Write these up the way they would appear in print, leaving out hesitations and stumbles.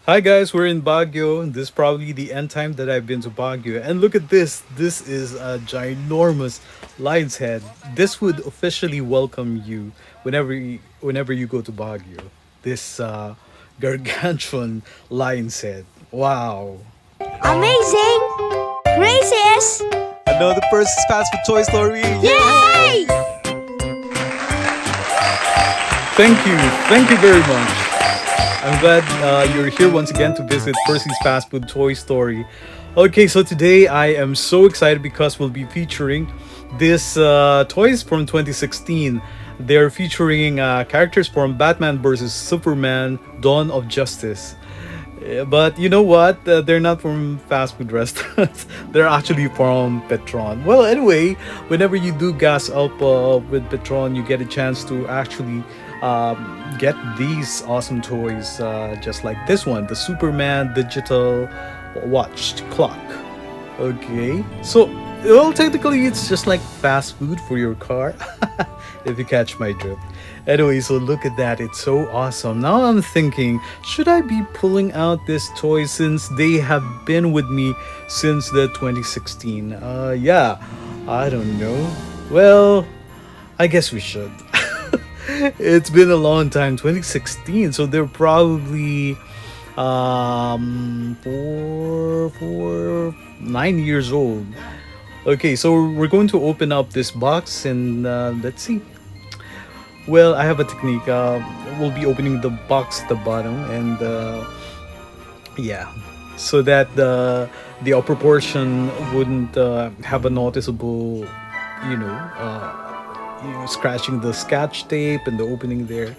Hi guys, we're in Baguio. This is probably the end time that I've been to Baguio. And look at this. This is a ginormous lion's head. This would officially welcome you whenever you go to Baguio. This gargantuan lion's head. Wow. Amazing! Gracious! Another Percy's Fast Food Toy Story. Yay! Yay! Thank you. Thank you very much. I'm glad you're here once again to visit Percy's Fast Food Toy Story. Okay, so today I am so excited because we'll be featuring this toys from 2016. They're featuring characters from Batman vs Superman: Dawn of Justice. But you know what? They're not from fast food restaurants. They're actually from Petron. Well, anyway, whenever you do gas up with Petron, you get a chance to actually get these awesome toys, just like this one, the Superman digital watch clock. Okay, so well, technically, it's just like fast food for your car, if you catch my drift. Anyway, so look at that, it's so awesome. Now I'm thinking, should I be pulling out this toy since they have been with me since the 2016? Yeah, I don't know. Well, I guess we should. It's been a long time, 2016, so they're probably 9 years old. Okay, so we're going to open up this box and let's see. Well, I have a technique. We'll be opening the box at the bottom, and yeah, so that the upper portion wouldn't have a noticeable, you know, scratching the scotch tape and the opening there.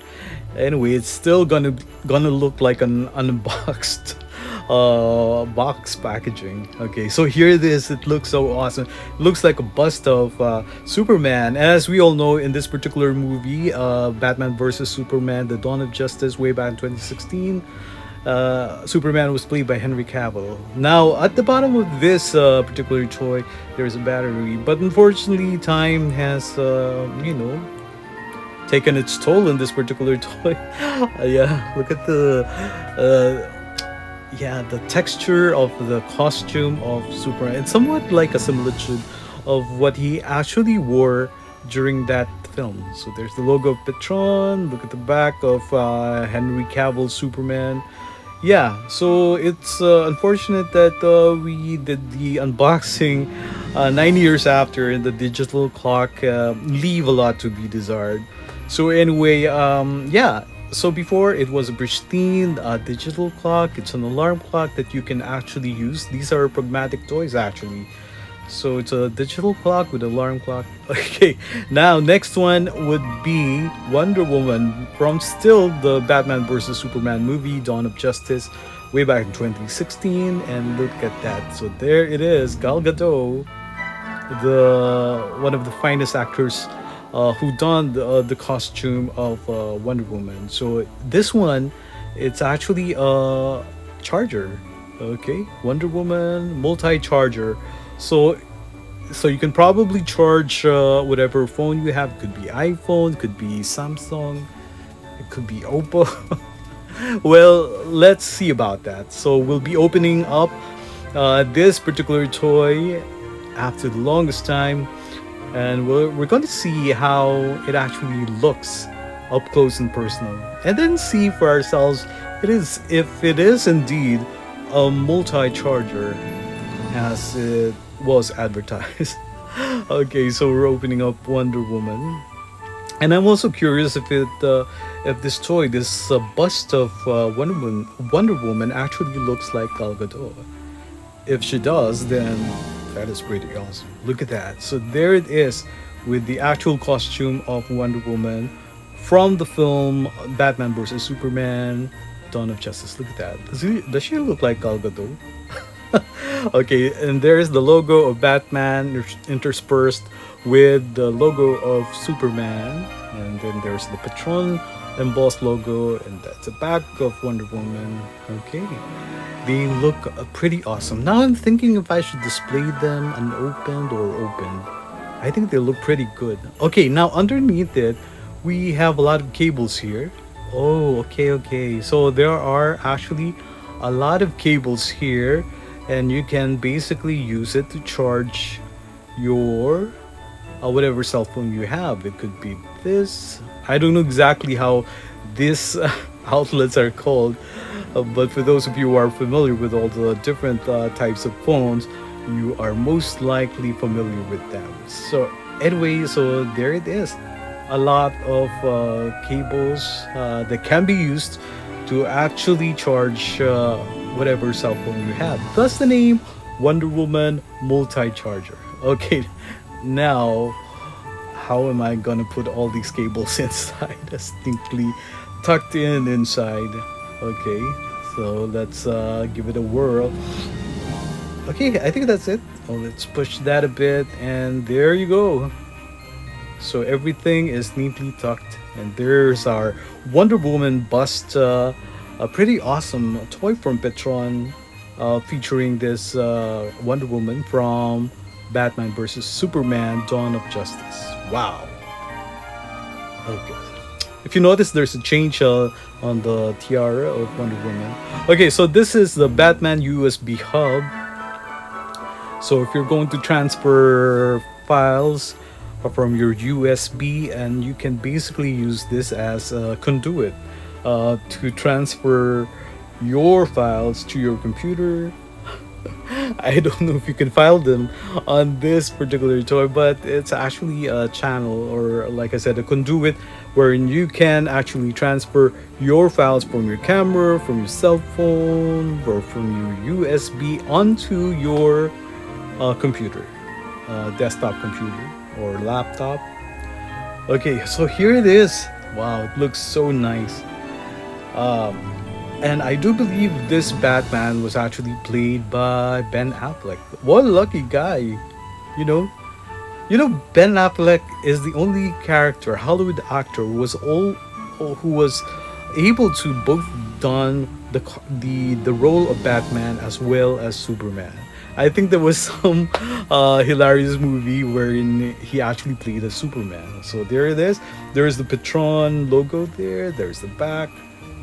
Anyway, it's still gonna look like an unboxed box packaging. Okay, so here it is. It looks so awesome. It looks like a bust of Superman. As we all know, in this particular movie, Batman versus Superman: The Dawn of Justice, way back in 2016. Superman was played by Henry Cavill. Now, at the bottom of this particular toy, there's a battery, but unfortunately, time has, taken its toll in this particular toy. Yeah, look at the texture of the costume of Superman. It's somewhat like a similitude of what he actually wore during that film. So there's the logo of Petron. Look at the back of Henry Cavill's Superman. Yeah, so it's unfortunate that we did the unboxing 9 years after, and the digital clock leave a lot to be desired. So anyway, yeah. So before it was a pristine digital clock. It's an alarm clock that you can actually use. These are pragmatic toys actually. So it's a digital clock with alarm clock. Okay, now next one would be Wonder Woman from still the Batman versus Superman movie, Dawn of Justice, way back in 2016. And look at that. So there it is, Gal Gadot, the one of the finest actors who donned the costume of Wonder Woman. So this one, it's actually a charger. Okay, Wonder Woman multi-charger. So so you can probably charge whatever phone you have. Could be iPhone, could be Samsung, it could be Oppo. Well, let's see about that. So we'll be opening up this particular toy after the longest time, and we're going to see how it actually looks up close and personal, and then see for ourselves it is if it is indeed a multi-charger as it was advertised. Okay, so we're opening up Wonder Woman, and I'm also curious if this toy, this bust of Wonder Woman, actually looks like Gal Gadot. If she does, then that is pretty awesome. Look at that. So there it is, with the actual costume of Wonder Woman from the film Batman vs Superman: Dawn of Justice. Look at that. Does she look like Gal Gadot? Okay, and there's the logo of Batman interspersed with the logo of Superman, and then there's the Patron embossed logo, and that's the back of Wonder Woman. Okay, they look pretty awesome. Now I'm thinking if I should display them unopened or opened. I think they look pretty good. Okay, now underneath it, we have a lot of cables here. Oh, okay, okay. So there are actually a lot of cables here, and you can basically use it to charge your whatever cell phone you have. It could be this. I don't know exactly how these outlets are called, but for those of you who are familiar with all the different types of phones, you are most likely familiar with them. So, anyway, so there it is. A lot of cables that can be used to actually charge whatever cell phone you have. Thus the name Wonder Woman Multi Charger. Okay, now how am I gonna put all these cables inside, distinctly tucked in inside? Okay, so let's give it a whirl. Okay, I think that's it. Oh, let's push that a bit, and there you go. So everything is neatly tucked, and there's our Wonder Woman bust. A pretty awesome toy from Petron, featuring this Wonder Woman from Batman versus Superman: Dawn of Justice. Wow. Okay. If you notice, there's a change on the tiara of Wonder Woman. Okay, so this is the Batman USB hub. So if you're going to transfer files from your USB, and you can basically use this as a conduit to transfer your files to your computer. I don't know if you can file them on this particular toy, but it's actually a channel, or like I said, a conduit wherein you can actually transfer your files from your camera, from your cell phone, or from your USB onto your computer, desktop computer or laptop. Okay, so here it is. Wow, it looks so nice. Um, and I do believe this Batman was actually played by Ben Affleck. What a lucky guy, you know. Ben Affleck is the only character, Hollywood actor, who was able to both done the role of Batman as well as Superman. I think there was some hilarious movie wherein he actually played a Superman. So there it is. There's the Petron logo there. There's the back.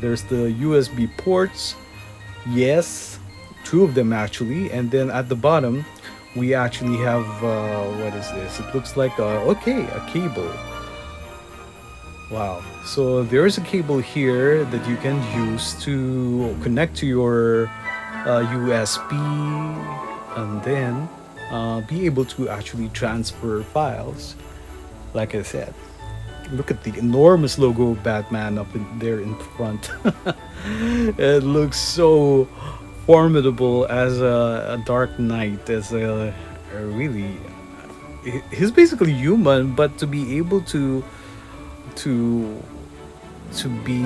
There's the USB ports. Yes, two of them actually. And then at the bottom, we actually have what is this? It looks like a cable. Wow. So there is a cable here that you can use to connect to your USB, and then be able to actually transfer files. Like I said, look at the enormous logo of Batman up in there in front. It looks so formidable as a Dark Knight, as a really. He's basically human, but to be able to to be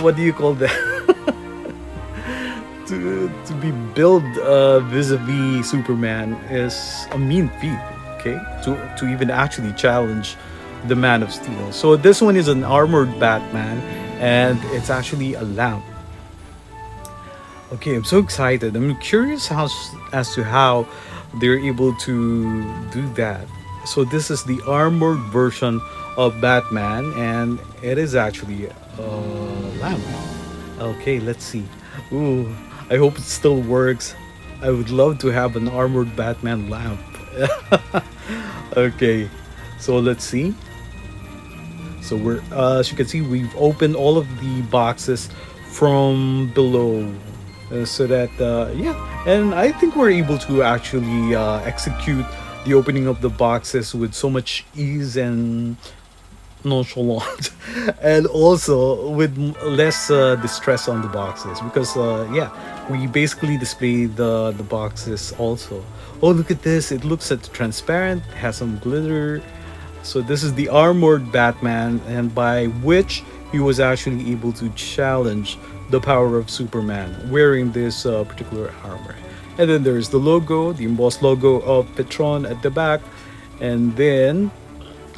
what do you call that? To be built vis-a-vis Superman is a mean feat. Okay, to even actually challenge the Man of Steel. So this one is an armored Batman, and it's actually a lamp. Okay, I'm so excited. I'm curious as to how they're able to do that. So this is the armored version of Batman, and it is actually a lamp. Okay, let's see. Ooh, I hope it still works. I would love to have an armored Batman lamp. Okay, so let's see. So we're as you can see, we've opened all of the boxes from below, so that yeah, and I think we're able to actually execute the opening of the boxes with so much ease and nonchalant, and also with less distress on the boxes, because yeah, we basically display the boxes also. Oh, look at this, it looks at transparent, has some glitter. So this is the armored Batman, and by which he was actually able to challenge the power of Superman wearing this particular armor. And then there's the logo, the embossed logo of Petron at the back. And then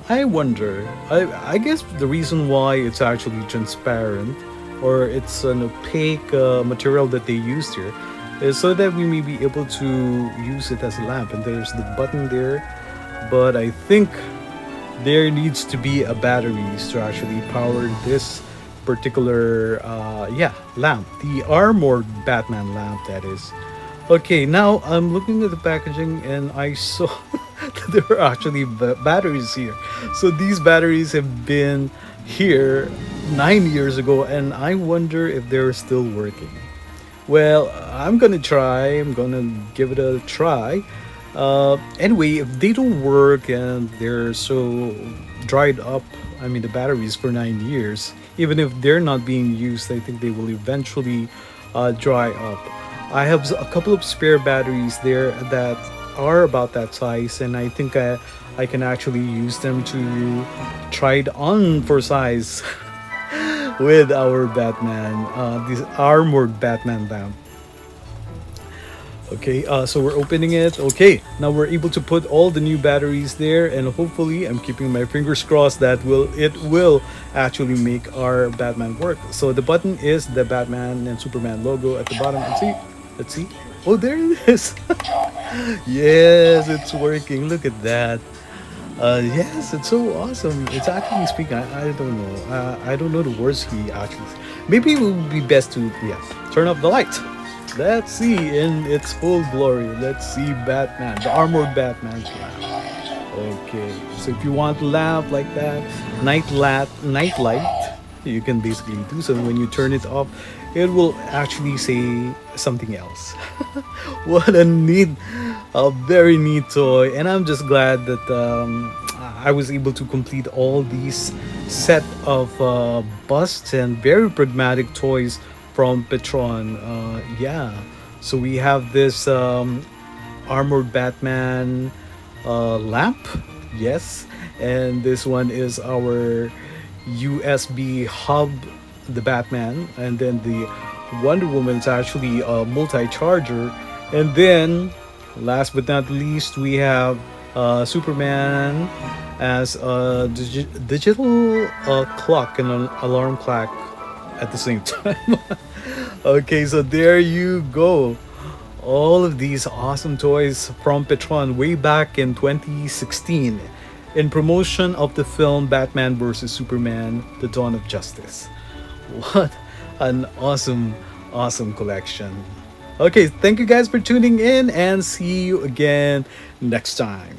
I wonder, I guess the reason why it's actually transparent, or it's an opaque material that they used here, is so that we may be able to use it as a lamp. And there's the button there, but I think there needs to be a batteries to actually power this particular lamp, the armored Batman lamp, that is. Okay, now I'm looking at the packaging and I saw that there are actually batteries here. So these batteries have been here 9 years ago, and I wonder if they're still working. Well, I'm gonna try. I'm gonna give it a try. Anyway, if they don't work and they're so dried up, I mean, the batteries for 9 years, even if they're not being used, I think they will eventually dry up. I have a couple of spare batteries there that are about that size, and I think I can actually use them to try it on for size with our Batman, this armored Batman lamp. Okay, so we're opening it. Okay, now we're able to put all the new batteries there, and hopefully, I'm keeping my fingers crossed that it will actually make our Batman work. So the button is the Batman and Superman logo at the bottom. Let's see. Oh, there it is. Yes, it's working. Look at that. Yes, it's so awesome. It's actually speaking. I don't know. I don't know the words he actually. Maybe it would be best to turn off the light. Let's see in its full glory. Let's see Batman, the armored Batman's lamp. Okay, so if you want lamp like that, night light, you can basically do so. When you turn it off, it will actually say something else. What a very neat toy, and I'm just glad that I was able to complete all these set of busts and very pragmatic toys from Petron. So we have this armored Batman lamp, yes, and this one is our USB hub, the Batman, and then the Wonder Woman is actually a multi-charger, and then last but not least we have Superman as a digital clock and an alarm clock at the same time. Okay, so there you go. All of these awesome toys from Petron way back in 2016 in promotion of the film Batman vs. Superman, The Dawn of Justice. What an awesome collection. Okay, thank you guys for tuning in and see you again next time.